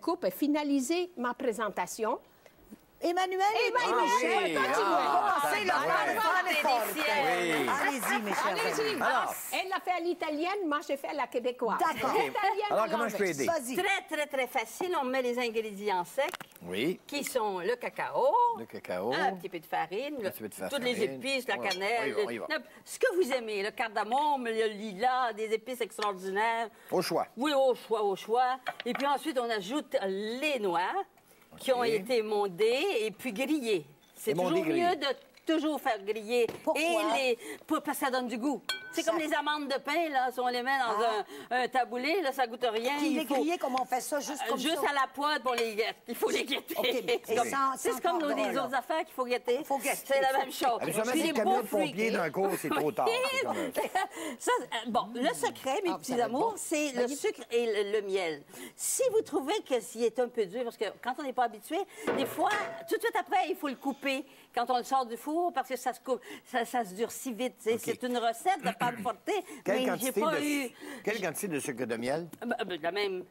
coupe et finaliser ma présentation. Emmanuel, Emmanuel, toi, tu vois. commencez le Allez-y, mes chers amis. Allez-y. Alors. Elle l'a fait à l'italienne, moi, j'ai fait à la québécoise. D'accord. L'italienne Alors, à comment je peux l'envers. aider? Vas-y. Très, très, très facile. On met les ingrédients secs, Oui. qui sont le cacao, Le cacao. un petit peu de farine, Un petit peu de toutes les farine. épices, la On y cannelle, va, on y va. ce que vous aimez, le cardamome, le lilas, des épices extraordinaires. Au choix. Oui, au choix, au choix. Et puis ensuite, on ajoute les noix qui ont été mondées et puis grillées. C'est toujours Mondées, grillées. mieux de toujours faire griller. Pourquoi? Parce que ça donne du goût. C'est comme les amandes de pain, là, si on les met dans un taboulé, là, ça goûte rien. Puis les Il faut- grillés, comment on fait ça? Juste comme Juste ça? à la poêle pour les guetter. Il faut les guetter. OK, mais C'est comme, sans c'est comme cordon, les là. autres affaires qu'il faut guetter. Faut guetter. C'est la même chose. Habituellement, Puis c'est les le camion beaux de fruits. pompier d'un cours, c'est trop tard. C'est comme Ça, bon, le secret, mes vous petits savez amours, bon. c'est le sucre et le miel. Si vous trouvez que s'il est un peu dur, parce que quand on n'est pas habitué, des fois, tout de suite après, il faut le couper quand on le sort du four parce que ça se coupe, ça se durcit vite. Tu sais. OK. C'est une recette de pâte fortée, Quelle mais j'ai quantité, pas eu... Quelle quantité de sucre de miel?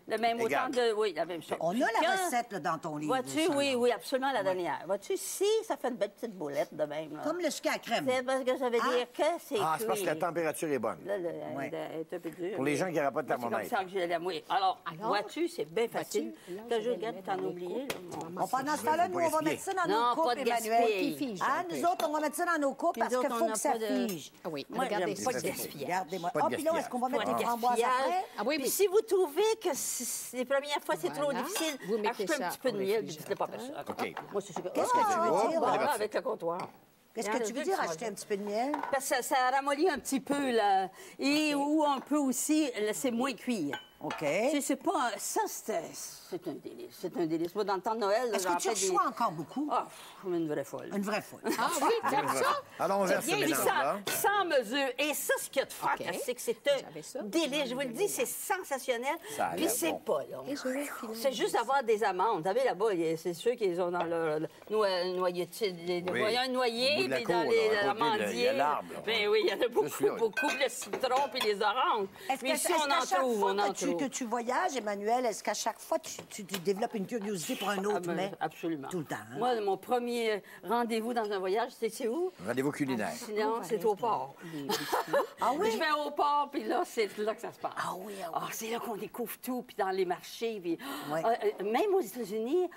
La même Égal. autant de... Oui, la même chose. On a la Quand- recette là, dans ton livre. Vois-tu, ça, oui, là. oui, absolument la dernière. Vois-tu, si ça fait une belle petite boulette de même. Là. Comme le sucre à crème. C'est parce que ça veut dire que c'est Ah, c'est parce que la cuit. température est bonne. Là, Ouais. elle est un peu dure. Pour les gens qui n'auraient pas de C'est comme thermomètre. ça que j'ai la mouille. Alors, vois-tu, c'est bien facile. là, Que je je vais le regarde, mettre t'en dans les oublié. coupes. Bon, pendant ce temps-là, nous, on va mettre ça dans Non, nos coupes, pas de Emmanuel. gaspillage. Qui fige. Ah, nous autres, on va mettre ça dans nos coupes Puis parce nous qu'il autres, faut on n'a que ça pas de- fige. Ah oui, Moi, regardez j'aime pas ça. de gaspillage. Regardez-moi. Pas de Ah, puis là, est-ce qu'on va mettre Pas de les framboises gaspillage. après? Ah oui, Puis oui. si vous trouvez que les premières fois, c'est trop Voilà. difficile, Vous mettez achetez ça un petit peu de au miel, puis dites-le pas personne. OK. Moi, c'est ce que... Qu'est-ce que tu veux dire, Voilà, là? avec le comptoir. Qu'est-ce que tu veux dire, acheter un petit peu de miel? Parce que ça ramollit un petit peu, là. Et ou on peut aussi laisser moins cuire. OK. Tu sais, c'est pas... Ça, c'est un délice. C'est un délice. Moi, dans le temps de Noël, Est-ce j'en que tu fais des... reçois encore beaucoup? Ah, comme une vraie folle. Une vraie foule. Ah oui, t'aimes ça? Alors, on verse ce bien, Puis mélange-là. sans mesure. Et ça, ce qu'il y a de fantastique, c'est Vous avez ça? un délice. Je vous le dis, c'est sensationnel. Ça a Puis l'air c'est bon. pas long. Et je vais filer. C'est juste d'avoir des amandes. Vous savez, là-bas, c'est ceux qui ont dans leur noyauté, Oui. un noyer, Au bout de la puis cour, dans là, les à côté, il y a amandiers. l'arbre, là. Ben oui, il y en a beaucoup, Juste là. beaucoup. Le citron puis les oranges. Est-ce Mais que- ici, est-ce on qu'à en chaque trouve, fois on en que trouve. tu voyages, Emmanuel, est-ce qu'à chaque fois, tu développes une curiosité pour un Ah, autre ben, mets? absolument. Tout le temps, hein? Moi, mon premier rendez-vous dans un voyage, c'est où? Rendez-vous culinaire. Sinon, c'est au port. Ah oui? Je vais au port, puis là, c'est là que ça se passe. Ah oui, ah oui. C'est là qu'on découvre tout, puis dans les marchés. Puis, Ouais. même aux États-Unis,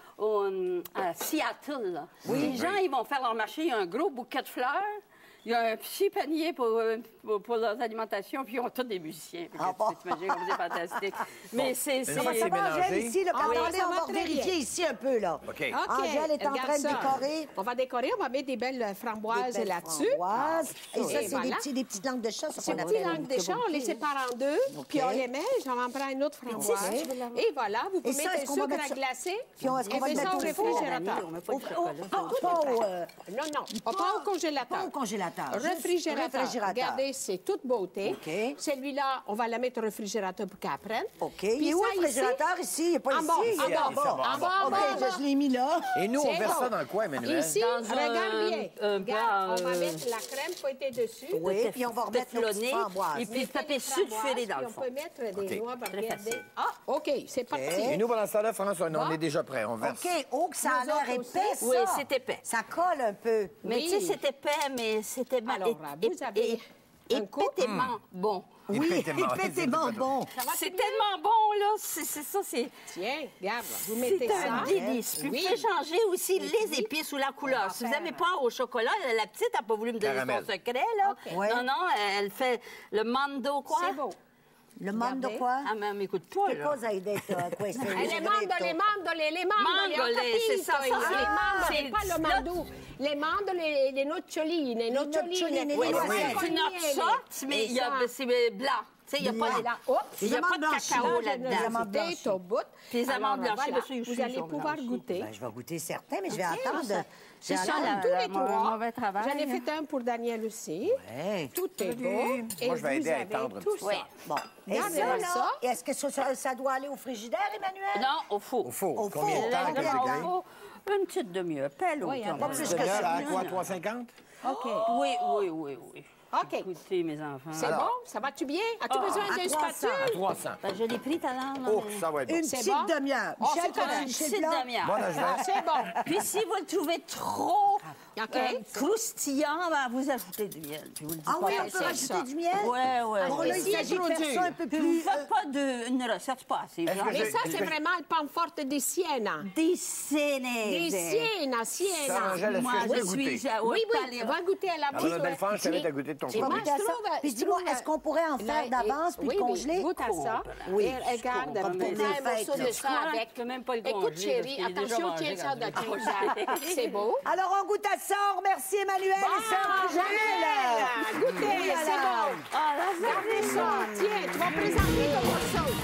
à Seattle, là, les gens, ils vont faire leur marché, il y a un gros bouquet de fleurs. Il y a un petit panier pour leur alimentation, puis ils ont tous des musiciens. Puis Ah bon? tu t'imagines comme c'est fantastique. Mais c'est... Mais Ça va, c'est ça va, Angèle, mélangé. ici, là, Ah oui, attendez, ça on va va très vérifier bien. ici un peu, là. OK. OK. Angèle est en regarde train de ça. décorer. On va décorer, on va mettre des belles framboises Des belles là-dessus. framboises. Et ça, Et c'est voilà. des petites langues de chat, ça Ces qu'on petits appelle. langues de chat, on les sépare en deux, puis on les met. J'en vais en prendre une autre framboise. OK. Et voilà, vous Et pouvez ça, mettre est-ce un qu'on va sucre mettre à ça- glacer Puis est-ce qu'on et va le mettre ça mettre au au four? réfrigérateur. On met pas de chocolat. Non, non, pas au congélateur. Pas au congélateur. juste Réfrigérateur. Regardez, c'est toute beauté. OK. Celui-là, on va la mettre au réfrigérateur pour qu'elle prenne. OK. Puis Il est où ça, le réfrigérateur ici? Il n'est pas En ici. bas, il est en bas, en bas. en bas, en OK, bas. je l'ai mis là. Et nous, on C'est verse bon. ça dans quoi, Emmanuel? Ici, Dans regarde bien. un Regarde, on va plat, mettre la crème fouettée dessus. Oui, puis on va remettre nos petites Téflonné, framboises. et puis Mettez taper les sulfuré framboises, dans le puis fond. on peut mettre des OK. noix. Très Regardez. facile. Ah, OK, c'est parti. Et nous, pendant ce temps-là, France, on Bon. est déjà prêt. On verse. OK. Oh, que ça a Nous l'air autres aussi. épais, ça. Oui, c'est épais. Ça colle un peu. Mais Oui. tu sais, c'est épais, mais c'était Alors, vous avez un coup. épétément bon. Oui, Épais-tellement. épétément bon. Ça va C'est tout bien? tellement bon, là. C'est ça, c'est... Tiens, regarde, vous mettez C'est ça. un délice. Puis Oui. vous pouvez changer aussi les épices ou la couleur. Si vous n'aimez pas au chocolat, la petite n'a pas voulu me donner Caramel. son secret, là. OK. Ouais. Non, non, elle fait le mando, quoi. C'est beau. Le mande de Regardez. quoi? Ah, mais elle m'écoute pas, Che là. cosa hai detto a questo? Le mandorle, le mandorle, Mandorle, ho capito c'est ça, io. ça, Le mandorle, c'est- pas le mandou. Le mandorle, le noccioline, noccioline, les Oui, noisettes. c'est une autre sorte, mais il y a, c'est blanc. Tu sais, il n'y a pas de, Là, oups, il y a pas de amandes cacao blanches. là-dedans. Les amandes blanches. C'est au bout. Puis les amandes Alors, blanches, voilà, ben ça, ils vous allez sont pouvoir blanches. goûter. Ben, je vais goûter certains, mais je vais Ok, attendre. ça- C'est J'ai ça, attendre. la- Tous les mon trois. mauvais travail, J'en ai hein. fait un pour Daniel aussi. Ouais. Tout est beau. Et Moi, je vais vous aider à avez étendre un tout petit ça. peu. Bon. Et Regardez ça, là, ça. est-ce que ça doit aller au frigidaire, Emmanuel? Non, au four. Au four. Au Combien four. de temps Là, que là, je au gagne? four, une petite demi-heure. Pas longtemps. Oui, pas plus que Demi-heure ça. à quoi, 3,50? OK. Oui, oui, oui, oui. OK. Écoutez, mes enfants. C'est Alors. bon? Ça va-tu bien? As-tu besoin à d'une 300. spatule? À 300. Ben, je l'ai pris tout à l'heure. là, Oh, mais- ça va être bon. Une C'est petite bon? demi-heure. Oh, Michel, c'est comment correct. tu fais le Petite plat? demi-heure. Bon, là, je Ah, vais... c'est bon. Puis si vous le trouvez trop OK. croustillant, ben, vous ajoutez du miel. Je vous le dis Ah pas oui, on facile. peut rajouter ça. du miel? Ouais, ouais. Bon, ouais. là, il si s'agit de trop faire dur. ça un peu Puis vous plus... faites pas une recette, pas assez. Est-ce genre. que Mais ça, Est-ce c'est que- vraiment le pan forte de Siena. Des Siena. Des Siena, Ça, Siena. Angèle, est-ce Moi, que je peux je suis... goûter? Oui, oui, va goûter à la Ah, madame Bellefonds, je t'invite à goûter de ton Et côté. moi, Goûter à je ça. trouve... Puis dis-moi, est-ce qu'on pourrait en faire d'avance puis oui, congeler? Oui, goûte à ça. Oui, Et regarde, Comme pour prends les un morceau fêtes, de là. ça avec. Je peux même pas le Écoute, congeler, chérie, parce qu'il est déjà attention, mangé tiens ça quand de il est congèle. C'est beau. Alors, on goûte à ça. On remercie Emmanuel et Sœur Angèle. Goûtez, c'est bon. Ah, là, ça Regardez ça. Tiens, tu vas présenter ton morceau.